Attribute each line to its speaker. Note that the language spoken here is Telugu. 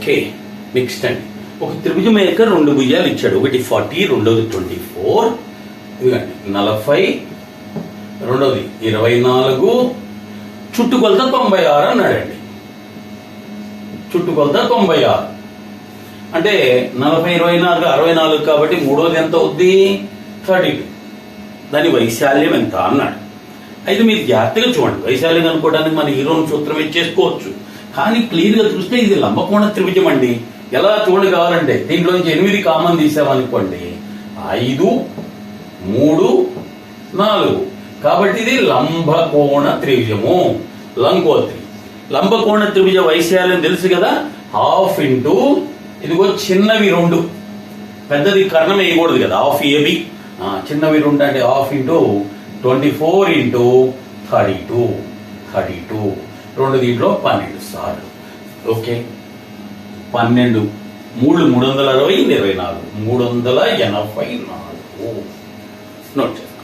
Speaker 1: ఓకే, నెక్స్ట్ అండి, ఒక త్రిభుజం యొక్క రెండు భుజాలు ఇచ్చాడు, ఒకటి 40, రెండోది 24, ఇదిగండి 40, రెండోది 24, చుట్టుకొలత 96 అన్నాడండి. చుట్టుకొలత 96 అంటే 40, 24, 64 కాబట్టి మూడోది ఎంత అవుద్ది? 32. దాని వైశాల్యం ఎంత అన్నాడు. అయితే మీరు జాగ్రత్తగా చూడండి, వైశాల్యం అనుకోవడానికి మన హీరోని సూత్రం ఇచ్చేసుకోవచ్చు, కానీ క్లియర్గా చూస్తే ఇది లంబకోణ త్రిభుజం అండి. ఎలా చూడండి కావాలంటే దీంట్లోంచి 8 కామన్ తీసామనుకోండి, 5, 3, 4, కాబట్టి ఇది లంబకోణ త్రిభుజము, లంకోత్రి. లంబకోణ త్రిభుజ వైశాల్యం తెలుసు కదా, ½ ఇంటూ ఇదిగో చిన్నవి 2, పెద్దది కర్ణం వేయకూడదు కదా, ½ AB, చిన్నవి 2 అంటే ½ ఇంటూ 24 ఇంటూ 32, 2 దీంట్లో 12 సార్లు. ఓకే, 12, 3 360, 24, 384 నోట్ చేస్తాం.